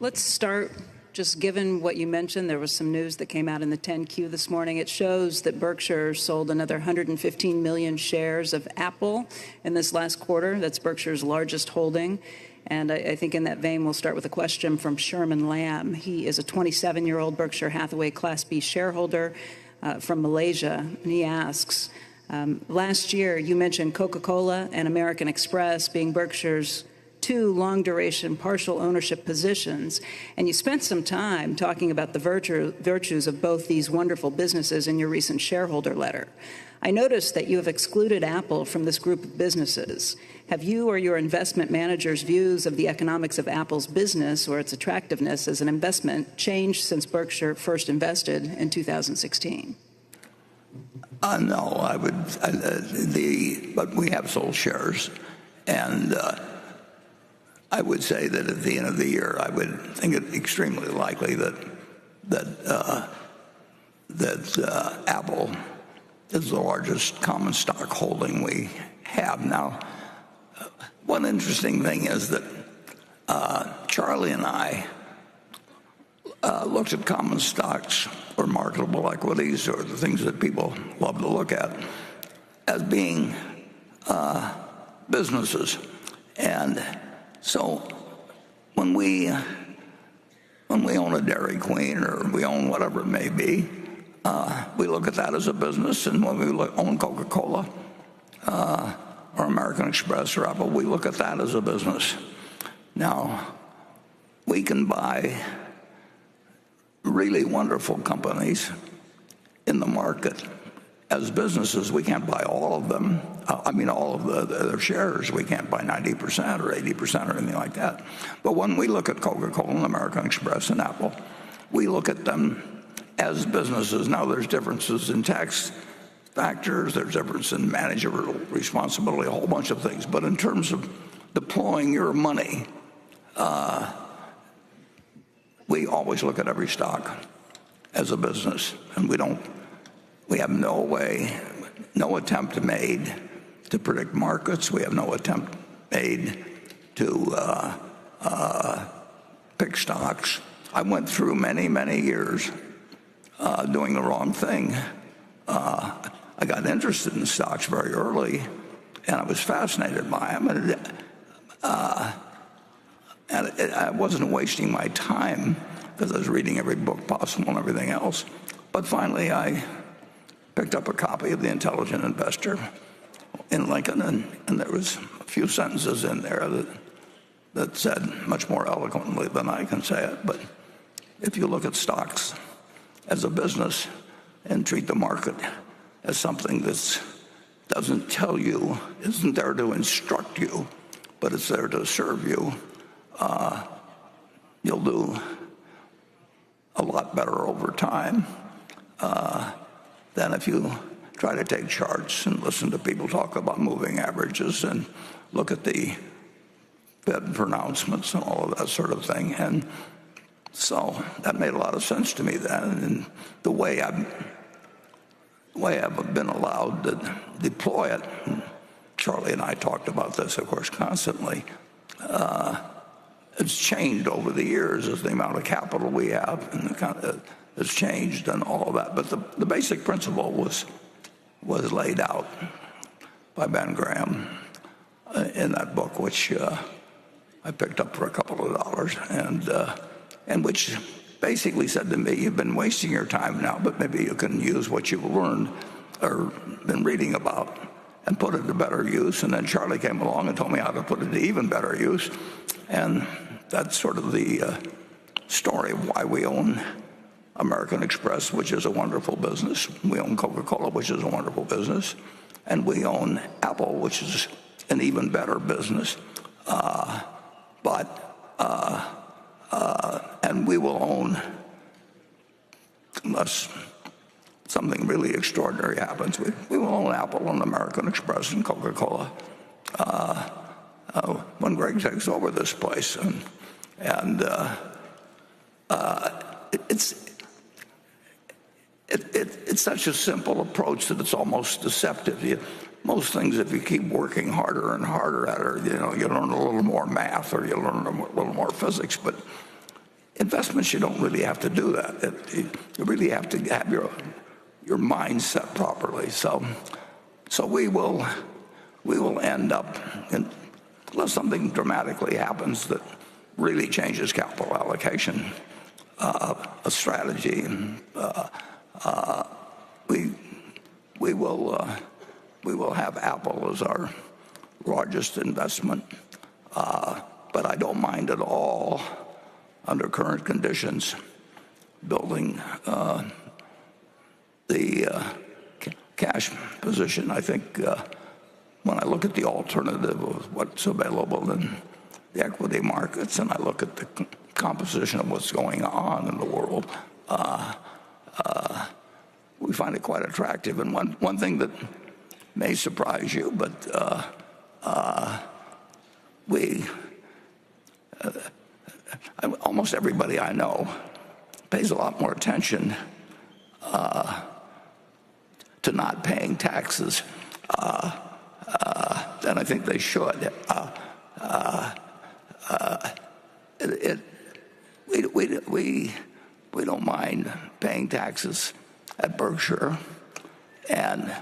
Let's start, just given what you mentioned, there was some news that came out in the 10Q this morning. It shows that Berkshire sold another 115 million shares of Apple in this last quarter. That's Berkshire's largest holding. And I think in that vein, we'll start with a question from Sherman Lamb. He is a 27-year-old Berkshire Hathaway Class B shareholder from Malaysia. And he asks, last year you mentioned Coca-Cola and American Express being Berkshire's two long-duration partial ownership positions, and you spent some time talking about the virtues of both these wonderful businesses in your recent shareholder letter. I noticed that you have excluded Apple from this group of businesses. Have you or your investment manager's views of the economics of Apple's business or its attractiveness as an investment changed since Berkshire first invested in 2016? No, but we have sold shares, and I would say that at the end of the year, I would think it extremely likely that Apple is the largest common stock holding we have. Now, one interesting thing is that Charlie and I looked at common stocks or marketable equities or the things that people love to look at as being businesses. And so when we own a Dairy Queen or we own whatever it may be, we look at that as a business. And when we own Coca-Cola or American Express or Apple, we look at that as a business. Now, we can buy really wonderful companies in the market as businesses. We can't buy all of them. All of their shares. We can't buy 90% or 80% or anything like that. But when we look at Coca-Cola and American Express and Apple, we look at them as businesses. Now, there's differences in tax factors. There's difference in managerial responsibility, a whole bunch of things. But in terms of deploying your money, we always look at every stock as a business. And we have no attempt made to predict markets. We have no attempt made to pick stocks. I went through many, many years doing the wrong thing. I got interested in stocks very early, and I was fascinated by them. And I wasn't wasting my time because I was reading every book possible and everything else. But finally, I picked up a copy of The Intelligent Investor in Lincoln, and there was a few sentences in there that said much more eloquently than I can say it. But if you look at stocks as a business and treat the market as something that doesn't tell you, isn't there to instruct you, but it's there to serve you, you'll do a lot better over time than if you try to take charts and listen to people talk about moving averages and look at the Fed pronouncements and all of that sort of thing. And so that made a lot of sense to me then. And the way I've been allowed to deploy it, and Charlie and I talked about this, of course, constantly, it's changed over the years as the amount of capital we have and has changed and all of that. But the basic principle was laid out by Ben Graham in that book, which I picked up for a couple of dollars, and which basically said to me, you've been wasting your time now, but maybe you can use what you've learned or been reading about and put it to better use. And then Charlie came along and told me how to put it to even better use. And that's sort of the story of why we own American Express, which is a wonderful business. We own Coca-Cola, which is a wonderful business. And we own Apple, which is an even better business. And we will own, unless something really extraordinary happens, we will own Apple and American Express and Coca-Cola when Greg takes over this place. It's such a simple approach that it's almost deceptive. Most things, if you keep working harder and harder at it, you learn a little more math or you learn a little more physics. But investments, you don't really have to do that. You really have to have your mindset properly. So we will end up, unless something dramatically happens that really changes capital allocation, a strategy. We will have Apple as our largest investment, but I don't mind at all, under current conditions, building the cash position. I think when I look at the alternative of what's available in the equity markets, and I look at the composition of what's going on in the world, we find it quite attractive. And one thing that may surprise you, but almost everybody I know pays a lot more attention to not paying taxes than I think they should. We don't mind paying taxes at Berkshire, and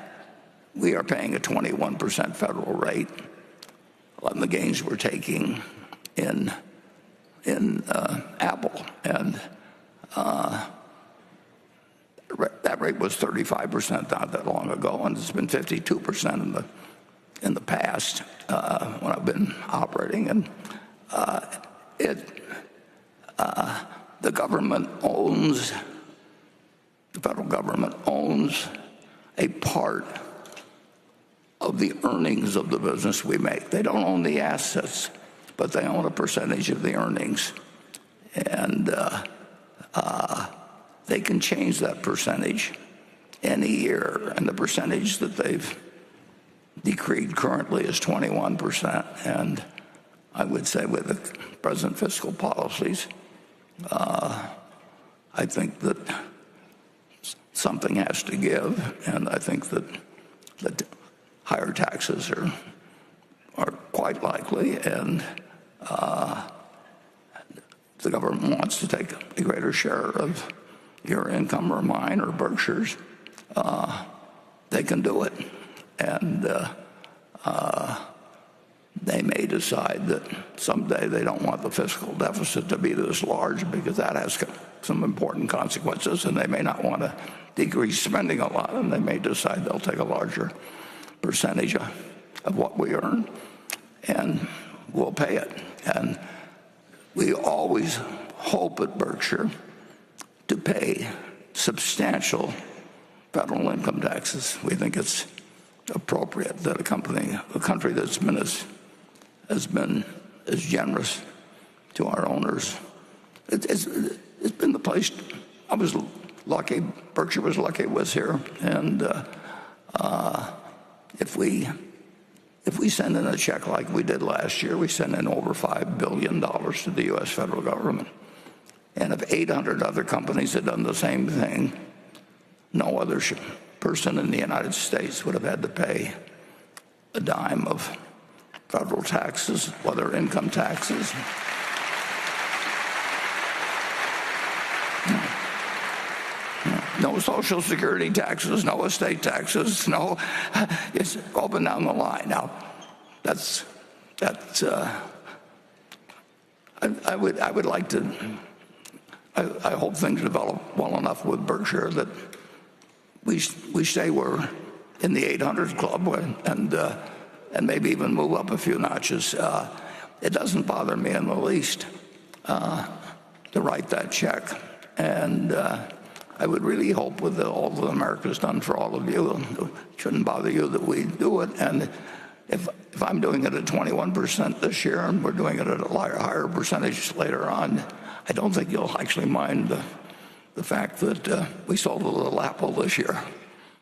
we are paying a 21% federal rate on the gains we're taking in Apple, and that rate was 35% not that long ago, and it's been 52% in the past when I've been operating. And the federal government owns a part of the earnings of the business we make. They don't own the assets, but they own a percentage of the earnings. And they can change that percentage any year. And the percentage that they've decreed currently is 21%. And I would say with the present fiscal policies, I think that something has to give. And I think that higher taxes are quite likely, and the government wants to take a greater share of your income or mine or Berkshire's, they can do it. And they may decide that someday they don't want the fiscal deficit to be this large, because that has some important consequences, and they may not want to decrease spending a lot, and they may decide they'll take a larger percentage of what we earn, and we'll pay it. And we always hope at Berkshire to pay substantial federal income taxes. We think it's appropriate that a country that's has been as generous to our owners. It's been the place. I was lucky. Berkshire was lucky it was here, and if we send in a check like we did last year, we sent in over $5 billion to the U.S. federal government. And if 800 other companies had done the same thing, no other person in the United States would have had to pay a dime of federal taxes, whether income taxes. No Social Security taxes, no estate taxes, no. It's open down the line. Now, I would like to. I hope things develop well enough with Berkshire that we say we're in the 800 club, and maybe even move up a few notches. It doesn't bother me in the least to write that check, and I would really hope, with all that America's done for all of you, it shouldn't bother you that we do it. And if I'm doing it at 21% this year, and we're doing it at a higher percentage later on, I don't think you'll actually mind the fact that we sold a little Apple this year.